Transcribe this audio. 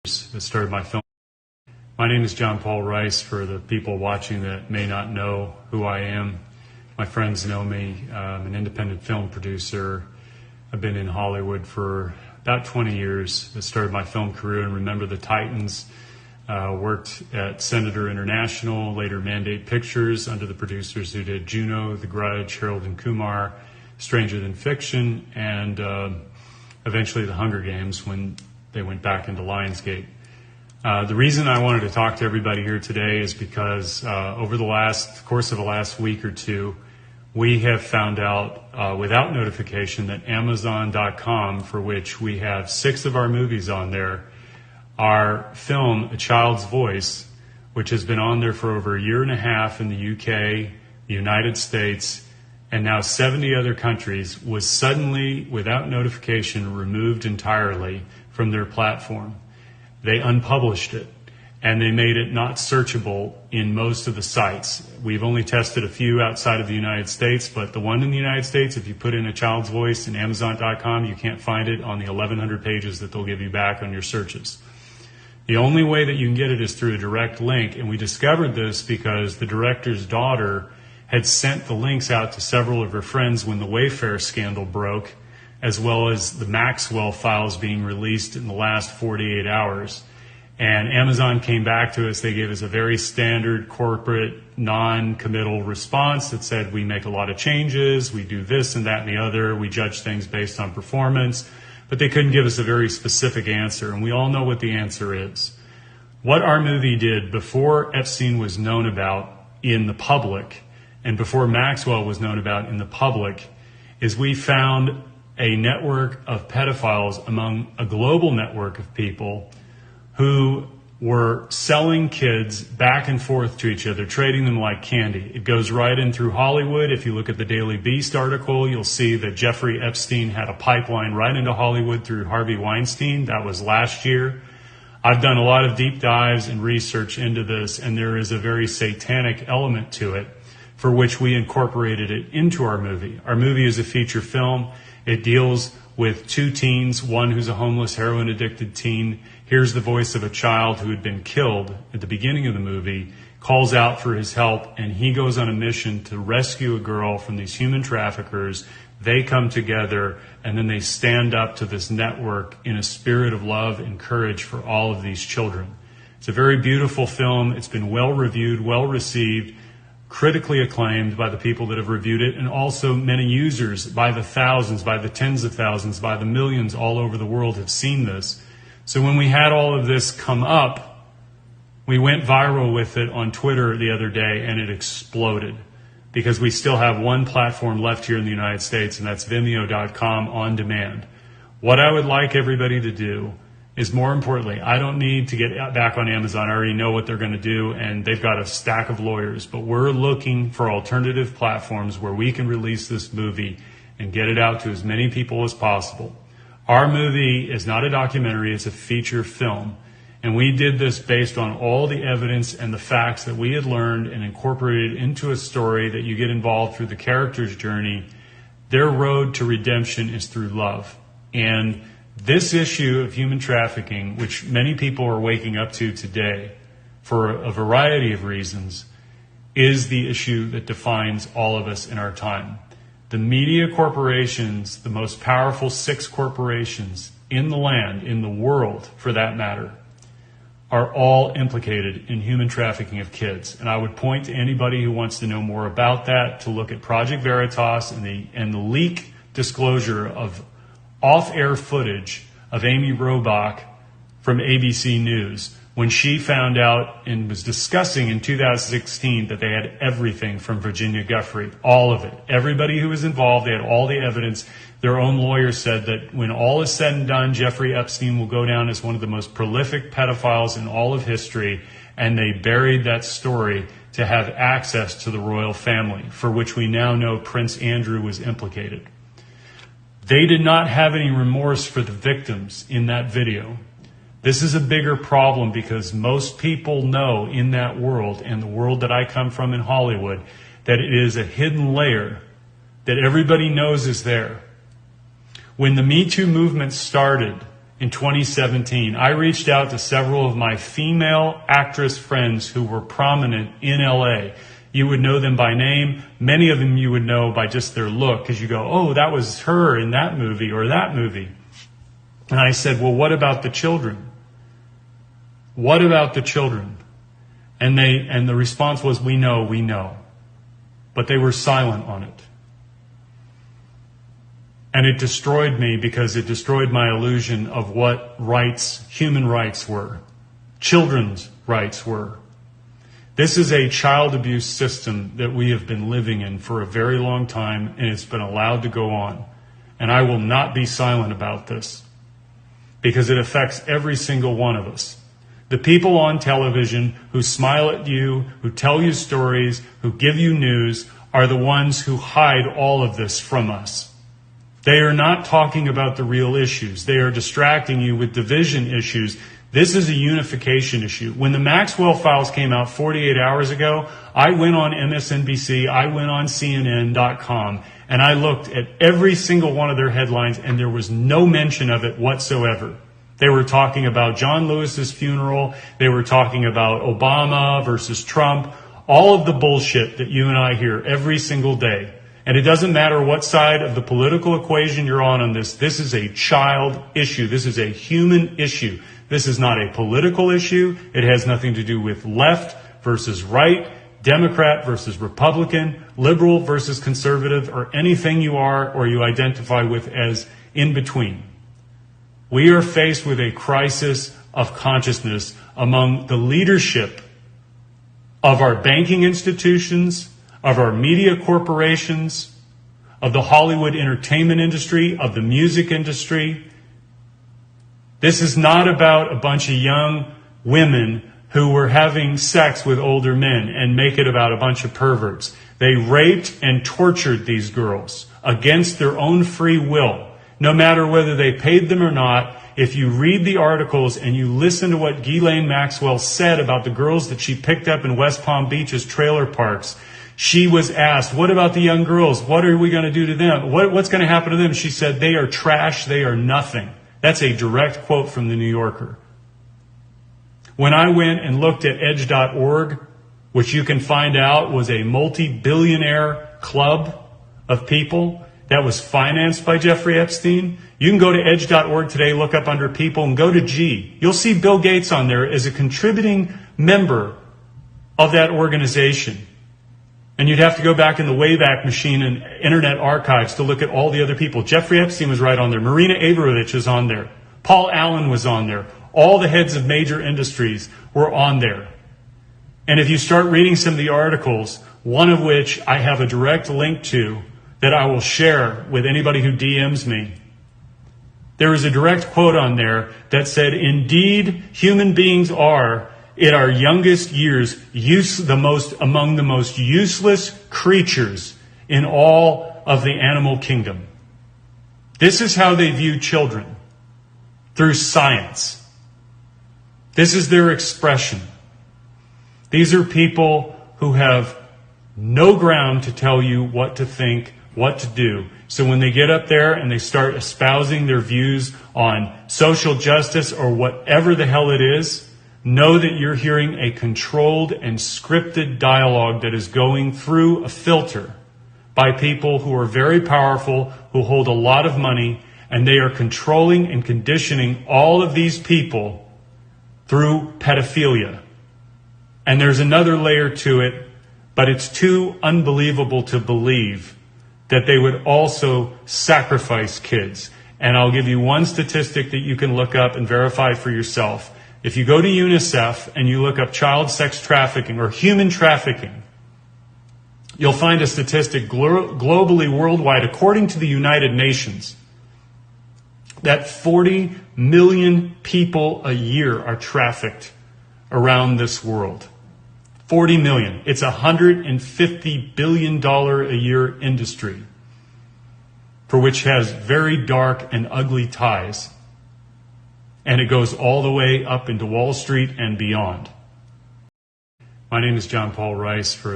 that started my film. My name is John Paul Rice. For the people watching that may not know who I am, my friends know me. I'm an independent film producer. I've been in Hollywood for about 20 years. I started my film career in Remember the Titans, worked at Senator International, later Mandate Pictures under the producers who did Juno, The Grudge, Harold and Kumar, Stranger Than Fiction, and eventually The Hunger Games when they went back into Lionsgate. The reason I wanted to talk to everybody here today is because over the course of the last week or two, we have found out without notification that Amazon.com, for which we have 6 of our movies on there, our film, A Child's Voice, which has been on there for over a year and a half in the UK, the United States, and now 70 other countries, was suddenly, without notification, removed entirely from their platform. They unpublished it, and they made it not searchable in most of the sites. We've only tested a few outside of the United States, but the one in the United States, if you put in A Child's Voice in Amazon.com, you can't find it on the 1,100 pages that they'll give you back on your searches. The only way that you can get it is through a direct link, and we discovered this because the director's daughter had sent the links out to several of her friends when the Wayfair scandal broke, as well as the Maxwell files being released in the last 48 hours. And Amazon came back to us. They gave us a very standard corporate non-committal response that said, we make a lot of changes, we do this and that and the other, we judge things based on performance, but they couldn't give us a very specific answer, and we all know what the answer is. What our movie did before Epstein was known about in the public, and before Maxwell was known about in the public, is we found a network of pedophiles among a global network of people who were selling kids back and forth to each other, trading them like candy. It goes right in through Hollywood. If you look at the Daily Beast article, you'll see that Jeffrey Epstein had a pipeline right into Hollywood through Harvey Weinstein. That was last year. I've done a lot of deep dives and research into this, and there is a very satanic element to it, for which we incorporated it into our movie. Our movie is a feature film. It deals with 2 teens, one who's a homeless, heroin-addicted teen, hears the voice of a child who had been killed at the beginning of the movie, calls out for his help, and he goes on a mission to rescue a girl from these human traffickers. They come together, and then they stand up to this network in a spirit of love and courage for all of these children. It's a very beautiful film. It's been well-reviewed, well-received, critically acclaimed by the people that have reviewed it, and also many users by the thousands, by the tens of thousands, by the millions all over the world have seen this. So when we had all of this come up, we went viral with it on Twitter the other day, and it exploded because we still have one platform left here in the United States, and that's Vimeo.com on demand. What I would like everybody to do is, more importantly, I don't need to get back on Amazon. I already know what they're going to do, and they've got a stack of lawyers. But we're looking for alternative platforms where we can release this movie and get it out to as many people as possible. Our movie is not a documentary, it's a feature film. And we did this based on all the evidence and the facts that we had learned and incorporated into a story that you get involved through the character's journey. Their road to redemption is through love. And this issue of human trafficking, which many people are waking up to today for a variety of reasons, is the issue that defines all of us in our time. The media corporations, the most powerful 6 corporations in the land, in the world for that matter, are all implicated in human trafficking of kids. And I would point to anybody who wants to know more about that to look at Project Veritas and the leak disclosure of off-air footage of Amy Robach from ABC News when she found out and was discussing in 2016 that they had everything from Virginia Giuffre, all of it. Everybody who was involved, they had all the evidence. Their own lawyer said that when all is said and done, Jeffrey Epstein will go down as one of the most prolific pedophiles in all of history, and they buried that story to have access to the royal family, for which we now know Prince Andrew was implicated. They did not have any remorse for the victims in that video. This is a bigger problem because most people know in that world, and the world that I come from in Hollywood, that it is a hidden layer that everybody knows is there. When the Me Too movement started in 2017, I reached out to several of my female actress friends who were prominent in LA. You would know them by name. Many of them you would know by just their look, because you go, oh, that was her in that movie or that movie. And I said, well, what about the children? What about the children? And the response was, we know. But they were silent on it. And it destroyed me, because it destroyed my illusion of what rights, human rights were, children's rights were. This is a child abuse system that we have been living in for a very long time, and it's been allowed to go on. And I will not be silent about this, because it affects every single one of us. The people on television who smile at you, who tell you stories, who give you news, are the ones who hide all of this from us. They are not talking about the real issues. They are distracting you with division issues. This is a unification issue. When the Maxwell files came out 48 hours ago, I went on MSNBC, I went on CNN.com, and I looked at every single one of their headlines, and there was no mention of it whatsoever. They were talking about John Lewis's funeral. They were talking about Obama versus Trump, all of the bullshit that you and I hear every single day. And it doesn't matter what side of the political equation you're on this. This is a child issue. This is a human issue. This is not a political issue. It has nothing to do with left versus right, Democrat versus Republican, liberal versus conservative, or anything you are or you identify with as in between. We are faced with a crisis of consciousness among the leadership of our banking institutions, of our media corporations, of the Hollywood entertainment industry, of the music industry. This is not about a bunch of young women who were having sex with older men and make it about a bunch of perverts. They raped and tortured these girls against their own free will, no matter whether they paid them or not. If you read the articles and you listen to what Ghislaine Maxwell said about the girls that she picked up in West Palm Beach's trailer parks, she was asked, what about the young girls? What are we going to do to them? What's going to happen to them? She said, they are trash. They are nothing. That's a direct quote from the New Yorker. When I went and looked at edge.org, which you can find out was a multi-billionaire club of people that was financed by Jeffrey Epstein, you can go to edge.org today, look up under people, and go to G. You'll see Bill Gates on there as a contributing member of that organization. And you'd have to go back in the Wayback Machine and Internet Archives to look at all the other people. Jeffrey Epstein was right on there. Marina Abramovich is on there. Paul Allen was on there. All the heads of major industries were on there. And if you start reading some of the articles, one of which I have a direct link to that I will share with anybody who DMs me, there is a direct quote on there that said, indeed, human beings are, in our youngest years, among the most useless creatures in all of the animal kingdom. This is how they view children, through science. This is their expression. These are people who have no ground to tell you what to think, what to do. So when they get up there and they start espousing their views on social justice or whatever the hell it is, know that you're hearing a controlled and scripted dialogue that is going through a filter by people who are very powerful, who hold a lot of money, and they are controlling and conditioning all of these people through pedophilia. And there's another layer to it, but it's too unbelievable to believe that they would also sacrifice kids. And I'll give you one statistic that you can look up and verify for yourself. If you go to UNICEF and you look up child sex trafficking or human trafficking, you'll find a statistic globally, worldwide, according to the United Nations, that 40 million people a year are trafficked around this world. 40 million. It's a $150 billion a year industry for which has very dark and ugly ties. And it goes all the way up into Wall Street and beyond. My name is John Paul Rice for